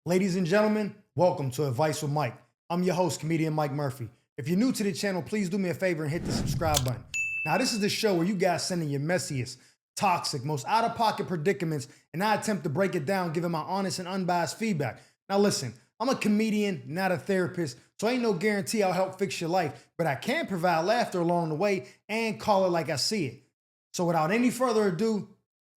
Ladies and gentlemen, welcome to Advice with Mike. I'm your host, comedian Mike Murphy. If you're new to the channel, please do me a favor and hit the subscribe button. Now, this is the show where you guys send in your messiest, toxic, most out-of-pocket predicaments, and I attempt to break it down, giving my honest and unbiased feedback. Now, listen, I'm a comedian, not a therapist, so ain't no guarantee I'll help fix your life, but I can provide laughter along the way and call it like I see it. So without any further ado,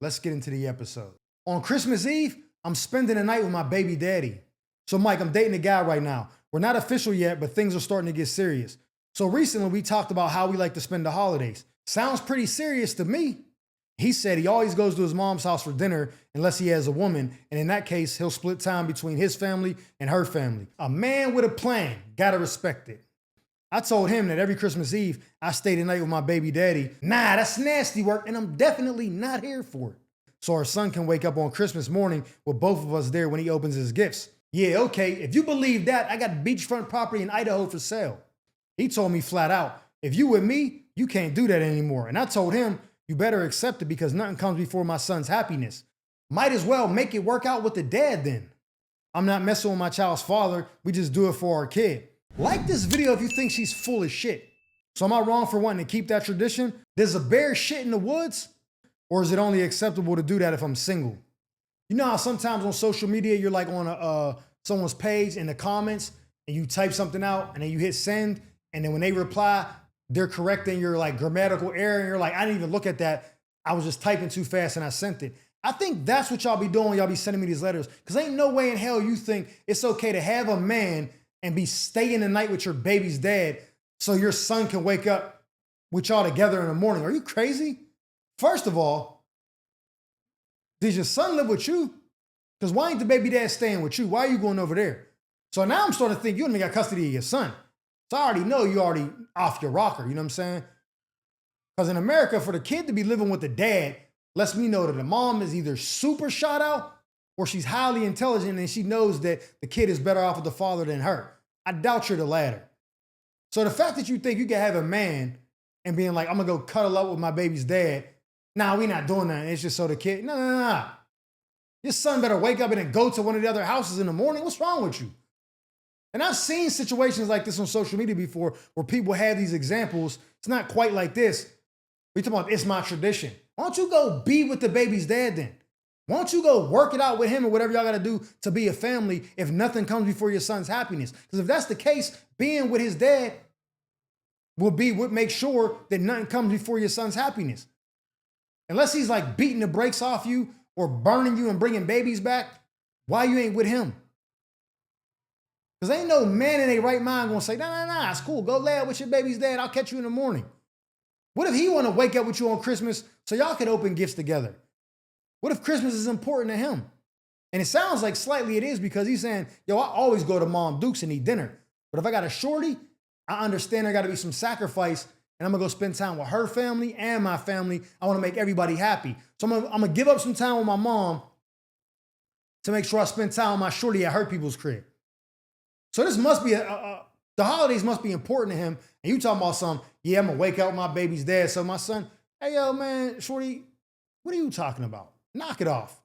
let's get into the episode. On Christmas Eve, I'm spending the night with my baby daddy. So Mike, I'm dating a guy right now. We're not official yet, but things are starting to get serious. So recently we talked about how we like to spend the holidays. Sounds pretty serious to me. He said he always goes to his mom's house for dinner unless he has a woman, and in that case, he'll split time between his family and her family. A man with a plan, gotta respect it. I told him that every Christmas Eve, I stay the night with my baby daddy. Nah, that's nasty work, and I'm definitely not here for it. So our son can wake up on Christmas morning with both of us there when he opens his gifts. Yeah, okay, if you believe that, I got beachfront property in Idaho for sale. He told me flat out, if you with me, you can't do that anymore. And I told him, you better accept it because nothing comes before my son's happiness. Might as well make it work out with the dad then. I'm not messing with my child's father, we just do it for our kid. Like this video if you think she's full of shit. So am I wrong for wanting to keep that tradition? There's a bear shit in the woods? Or is it only acceptable to do that if I'm single? You know how sometimes on social media, you're like on someone's page in the comments and you type something out and then you hit send. And then when they reply, they're correcting your like grammatical error. And you're like, I didn't even look at that. I was just typing too fast and I sent it. I think that's what y'all be doing when y'all be sending me these letters. Because ain't no way in hell you think it's okay to have a man and be staying the night with your baby's dad so your son can wake up with y'all together in the morning. Are you crazy? First of all, does your son live with you? Because why ain't the baby dad staying with you? Why are you going over there? So now I'm starting to think you only got custody of your son. So I already know you already off your rocker, you know what I'm saying? Because in America, for the kid to be living with the dad lets me know that the mom is either super shot out or she's highly intelligent and she knows that the kid is better off with the father than her. I doubt you're the latter. So the fact that you think you can have a man and being like, I'm gonna go cuddle up with my baby's dad. Nah, we not doing that. It's just so the kid, no. Your son better wake up and then go to one of the other houses in the morning. What's wrong with you? And I've seen situations like this on social media before where people have these examples. It's not quite like this. We talking about it's my tradition. Why don't you go be with the baby's dad then? Why don't you go work it out with him or whatever y'all gotta do to be a family if nothing comes before your son's happiness? Because if that's the case, being with his dad will be what makes sure that nothing comes before your son's happiness. Unless he's like beating the brakes off you or burning you and bringing babies back, why you ain't with him? Because ain't no man in their right mind gonna say, nah, it's cool. Go lay out with your baby's dad. I'll catch you in the morning. What if he wanna wake up with you on Christmas so y'all can open gifts together? What if Christmas is important to him? And it sounds like slightly it is because he's saying, yo, I always go to Mom Duke's and eat dinner. But if I got a shorty, I understand there gotta be some sacrifice and I'm gonna go spend time with her family and my family. I wanna make everybody happy. So I'm gonna give up some time with my mom to make sure I spend time with my shorty at her people's crib. So this must be the holidays must be important to him. And you talking about some, yeah, I'm gonna wake up with my baby's dad. So my son, hey, yo, man, shorty, what are you talking about? Knock it off.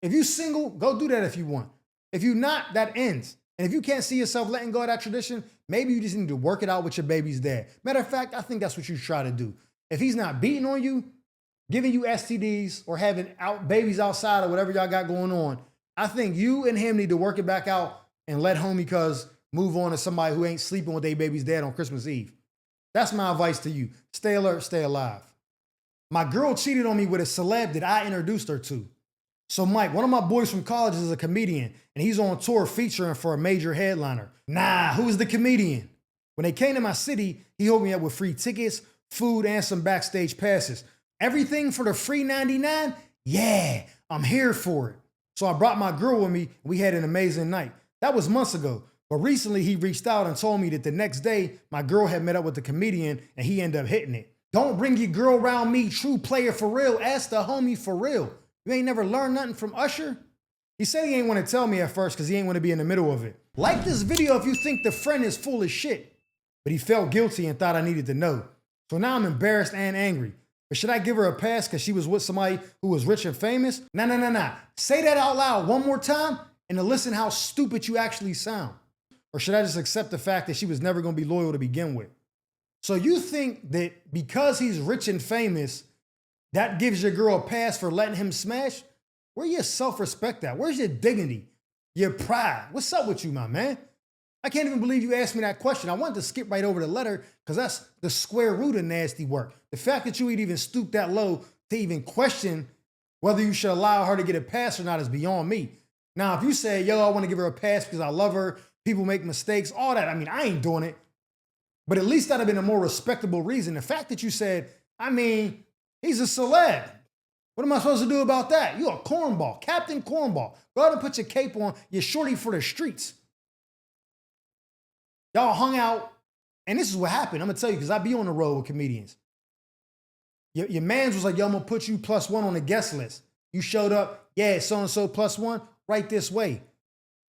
If you single, go do that if you want. If you not, that ends. And if you can't see yourself letting go of that tradition, maybe you just need to work it out with your baby's dad. Matter of fact, I think that's what you try to do. If he's not beating on you, giving you STDs or having babies outside or whatever y'all got going on, I think you and him need to work it back out and let homie cuz move on to somebody who ain't sleeping with their baby's dad on Christmas Eve. That's my advice to you. Stay alert, stay alive. My girl cheated on me with a celeb that I introduced her to. So Mike, one of my boys from college is a comedian and he's on tour featuring for a major headliner. Nah, who is the comedian? When they came to my city, he hooked me up with free tickets, food, and some backstage passes. Everything for the free 99? Yeah, I'm here for it. So I brought my girl with me and we had an amazing night. That was months ago. But recently he reached out and told me that the next day my girl had met up with the comedian and he ended up hitting it. Don't bring your girl around me, true player for real. Ask the homie for real. You ain't never learned nothing from Usher? He said he ain't want to tell me at first because he ain't want to be in the middle of it. Like this video if you think the friend is full of shit. But he felt guilty and thought I needed to know. So now I'm embarrassed and angry. Or should I give her a pass because she was with somebody who was rich and famous? Nah. Say that out loud one more time and to listen how stupid you actually sound. Or should I just accept the fact that she was never going to be loyal to begin with? So you think that because he's rich and famous, that gives your girl a pass for letting him smash? Where's your self-respect at? Where's your dignity? Your pride? What's up with you, my man? I can't even believe you asked me that question. I wanted to skip right over the letter because that's the square root of nasty work. The fact that you would even stoop that low to even question whether you should allow her to get a pass or not is beyond me. Now, if you say, yo, I want to give her a pass because I love her, people make mistakes, all that, I mean, I ain't doing it. But at least that'd have been a more respectable reason. The fact that you said, I mean, he's a celeb. What am I supposed to do about that? You a cornball, Captain Cornball. Go out and put your cape on. You're shorty for the streets. Y'all hung out, and this is what happened. I'm going to tell you, because I be on the road with comedians. Your mans was like, yo, I'm going to put you +1 on the guest list. You showed up, yeah, so-and-so +1, right this way.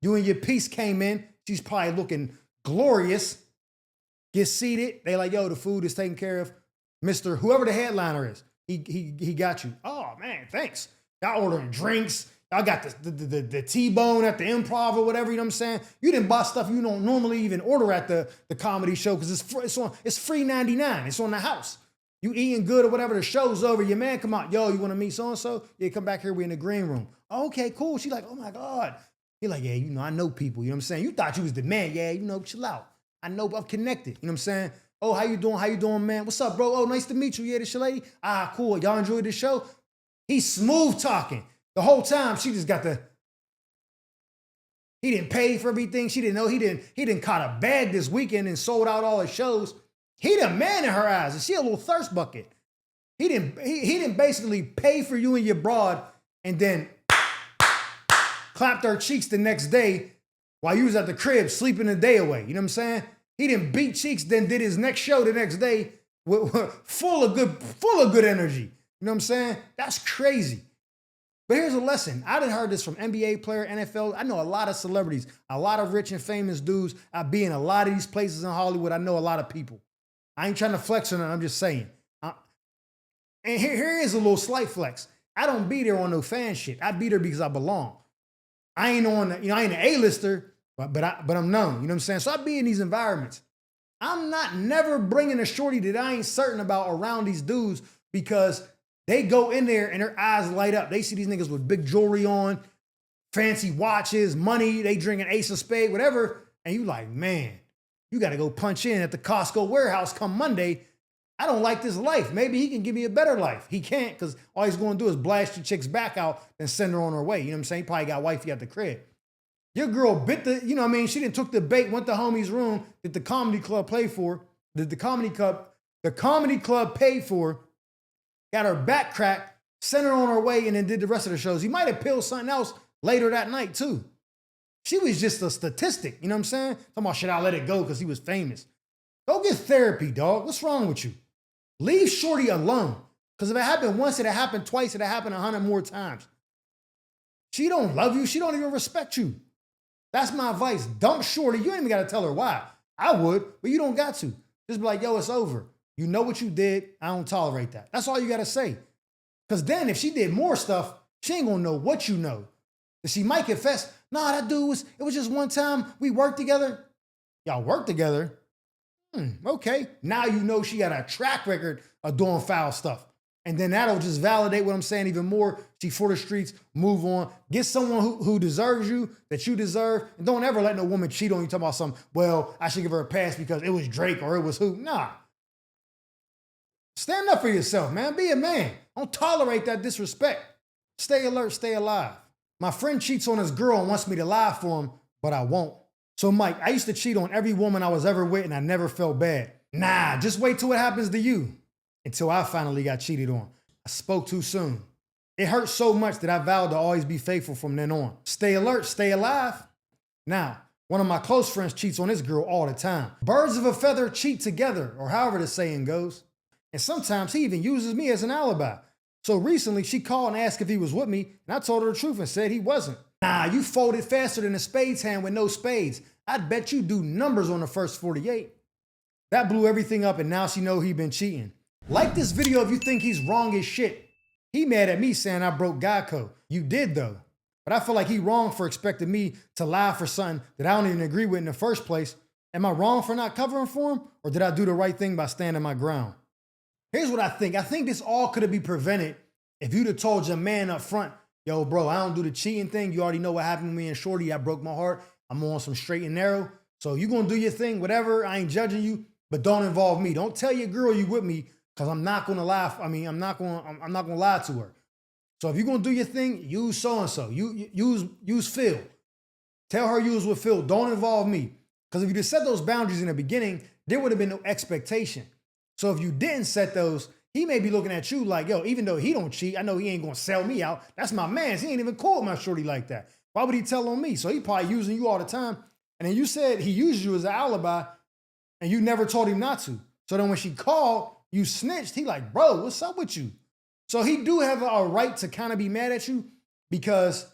You and your piece came in. She's probably looking glorious. Get seated. They like, yo, the food is taken care of. Mr. Whoever the headliner is, he got you. Oh, man, thanks. Y'all ordering drinks. Y'all got the T-bone at the Improv or whatever, you know what I'm saying? You didn't buy stuff you don't normally even order at the comedy show because it's free 99. It's on the house. You eating good or whatever, the show's over. Your man come out, yo, you want to meet so-and-so? Yeah, come back here, we in the green room. Oh, okay, cool. She like, oh my God. He like, yeah, you know, I know people, you know what I'm saying? You thought you was the man. Yeah, you know, chill out. I know, I'm connected, you know what I'm saying? Oh, how you doing? How you doing, man? What's up, bro? Oh, nice to meet you. Yeah, this your lady? Ah, cool. Y'all enjoyed the show? He's smooth talking. The whole time, she just got he didn't pay for everything. She didn't know. He didn't caught a bag this weekend and sold out all his shows. He the man in her eyes. And she a little thirst bucket. He didn't basically pay for you and your broad and then clapped her cheeks the next day while you was at the crib sleeping the day away. You know what I'm saying? He didn't beat cheeks, then did his next show the next day full of good energy. You know what I'm saying? That's crazy. But here's a lesson. I done heard this from NBA player, NFL. I know a lot of celebrities, a lot of rich and famous dudes. I be in a lot of these places in Hollywood. I know a lot of people. I ain't trying to flex on it. I'm just saying. And here is a little slight flex. I don't be there on no fan shit. I be there because I belong. I ain't on, I ain't an A-lister, but I'm known. You know what I'm saying? So I be in these environments. I'm not never bringing a shorty that I ain't certain about around these dudes because they go in there and their eyes light up. They see these niggas with big jewelry on, fancy watches, money, they drinking Ace of Spades, whatever. And you like, man, you got to go punch in at the Costco warehouse come Monday. I don't like this life. Maybe he can give me a better life. He can't because all he's going to do is blast your chick's back out and send her on her way. You know what I'm saying? He probably got wifey at the crib. Your girl bit the, you know what I mean? She didn't took the bait, went to homie's room that the comedy club played for, that the comedy club paid for, got her back cracked, sent her on her way, and then did the rest of the shows. He might have peeled something else later that night, too. She was just a statistic, you know what I'm saying? Talking about, should I let it go because he was famous? Go get therapy, dog. What's wrong with you? Leave shorty alone. Because if it happened once, it'll happen twice, it'll happen 100 more times. She don't love you. She don't even respect you. That's my advice. Dump shorty. You ain't even got to tell her why. I would, but you don't got to. Just be like, yo, it's over. You know what you did. I don't tolerate that. That's all you got to say. Because then if she did more stuff, she ain't going to know what you know. And she might confess, nah, that dude it was just one time we worked together. Y'all worked together? Okay. Now you know she got a track record of doing foul stuff. And then that'll just validate what I'm saying even more. She for the streets, move on. Get someone who deserves you, that you deserve. And don't ever let no woman cheat on you talking about something, well, I should give her a pass because it was Drake or it was who. Nah. Stand up for yourself, man. Be a man. Don't tolerate that disrespect. Stay alert, stay alive. My friend cheats on his girl and wants me to lie for him, but I won't. So, Mike, I used to cheat on every woman I was ever with and I never felt bad. Nah, just wait till it happens to you. Until I finally got cheated on. I spoke too soon. It hurt so much that I vowed to always be faithful from then on. Stay alert, stay alive. Now, one of my close friends cheats on his girl all the time. Birds of a feather cheat together, or however the saying goes. And sometimes he even uses me as an alibi. So recently she called and asked if he was with me, and I told her the truth and said he wasn't. Nah, you folded faster than a spades hand with no spades. I'd bet you do numbers on the first 48. That blew everything up, and now she know he been cheating. Like this video if you think he's wrong as shit. He mad at me saying I broke God code. You did though. But I feel like he wrong for expecting me to lie for something that I don't even agree with in the first place. Am I wrong for not covering for him? Or did I do the right thing by standing my ground? Here's what I think. I think this all could have been prevented if you'd have told your man up front, yo, bro, I don't do the cheating thing. You already know what happened to me and Shorty. I broke my heart. I'm on some straight and narrow. So you gonna do your thing, whatever. I ain't judging you, but don't involve me. Don't tell your girl you with me, because I'm not gonna lie. I'm not gonna lie to her. So if you're gonna do your thing, use so-and-so. Use Phil. Tell her you was with Phil. Don't involve me. Because if you just set those boundaries in the beginning, there would have been no expectation. So if you didn't set those, he may be looking at you like, yo, even though he don't cheat, I know he ain't gonna sell me out. That's my man. He ain't even cool with my shorty like that. Why would he tell on me? So he probably using you all the time. And then you said he used you as an alibi and you never told him not to. So then when she called, you snitched. He like, bro, what's up with you? So he do have a right to kind of be mad at you because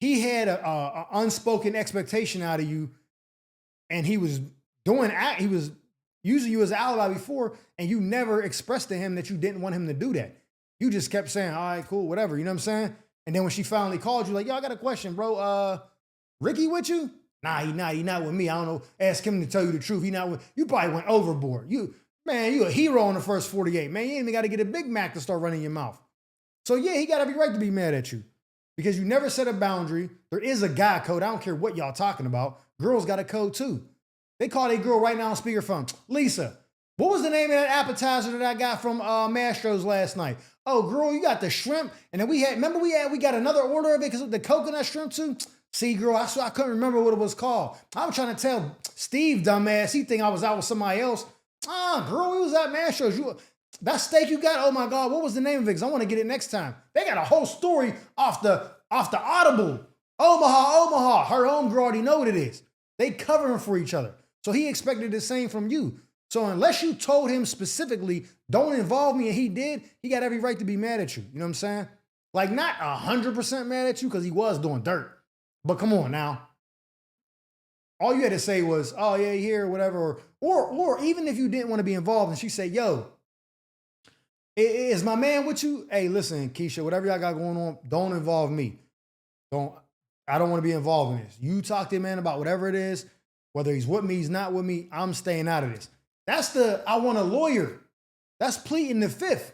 he had a unspoken expectation out of you, and he was using you as an alibi before, and you never expressed to him that you didn't want him to do that. You just kept saying, all right, cool, whatever, you know what I'm saying? And then when she finally called you, like, yo, I got a question, bro. Ricky with you? Nah, he not with me. I don't know. Ask him to tell you the truth. He not with you. Probably went overboard. You a hero in the first 48. Man, you ain't even got to get a Big Mac to start running your mouth. So yeah, he got every right to be mad at you because you never set a boundary. There is a guy code. I don't care what y'all talking about. Girls got a code too. They call a girl right now on speakerphone. Lisa, what was the name of that appetizer that I got from Mastro's last night? Oh, girl, you got the shrimp. And then we got another order of it because of the coconut shrimp too. See, girl, I couldn't remember what it was called. I was trying to tell Steve, dumbass, he think I was out with somebody else. Girl, we was at Mastro's. That steak you got, oh my God, what was the name of it? Because I want to get it next time. They got a whole story off the Audible. Omaha. Her own girl already know what it is. They covering for each other. So he expected the same from you. So unless you told him specifically, don't involve me, and he did, he got every right to be mad at you. You know what I'm saying? Like not 100% mad at you because he was doing dirt. But come on now. All you had to say was, oh yeah, here, whatever. Or even if you didn't want to be involved and she said, yo, is my man with you? Hey, listen, Keisha, whatever y'all got going on, don't involve me. I don't want to be involved in this. You talk to your man about whatever it is, whether he's with me, he's not with me, I'm staying out of this. That's I want a lawyer. That's pleading the fifth.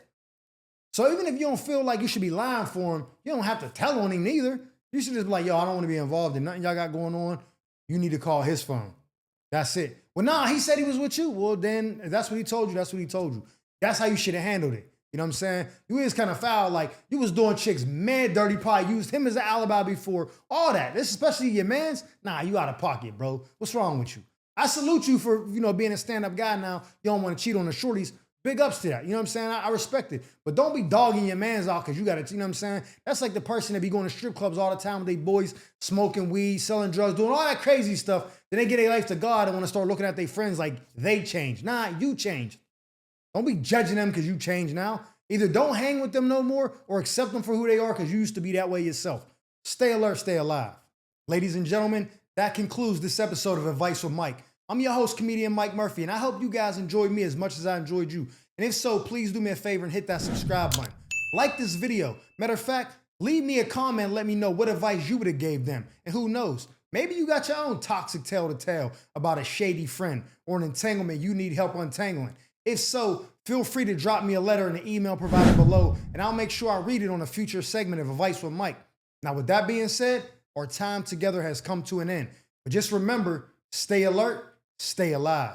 So even if you don't feel like you should be lying for him, you don't have to tell on him neither. You should just be like, yo, I don't want to be involved in nothing y'all got going on. You need to call his phone. That's it. Well, nah, he said he was with you. Well, then if that's what he told you, that's what he told you. That's how you should have handled it. You know what I'm saying? You is kind of foul. Like, you was doing chicks mad dirty, probably used him as an alibi before. All that. This, especially your mans. Nah, you out of pocket, bro. What's wrong with you? I salute you for, being a stand-up guy now. You don't want to cheat on the shorties. Big ups to that. You know what I'm saying? I respect it. But don't be dogging your mans out because you got to, you know what I'm saying? That's like the person that be going to strip clubs all the time with their boys, smoking weed, selling drugs, doing all that crazy stuff. Then they get their life to God and want to start looking at their friends like they changed. Nah, you changed. Don't be judging them because you changed now. Either don't hang with them no more or accept them for who they are because you used to be that way yourself. Stay alert, stay alive. Ladies and gentlemen, that concludes this episode of Advice with Mike. I'm your host, comedian Mike Murphy, and I hope you guys enjoyed me as much as I enjoyed you. And if so, please do me a favor and hit that subscribe button. Like this video. Matter of fact, leave me a comment and let me know what advice you would have gave them. And who knows, maybe you got your own toxic tale to tell about a shady friend or an entanglement you need help untangling. If so, feel free to drop me a letter in the email provided below, and I'll make sure I read it on a future segment of Advice with Mike. Now, with that being said, our time together has come to an end. But just remember, stay alert, stay alive.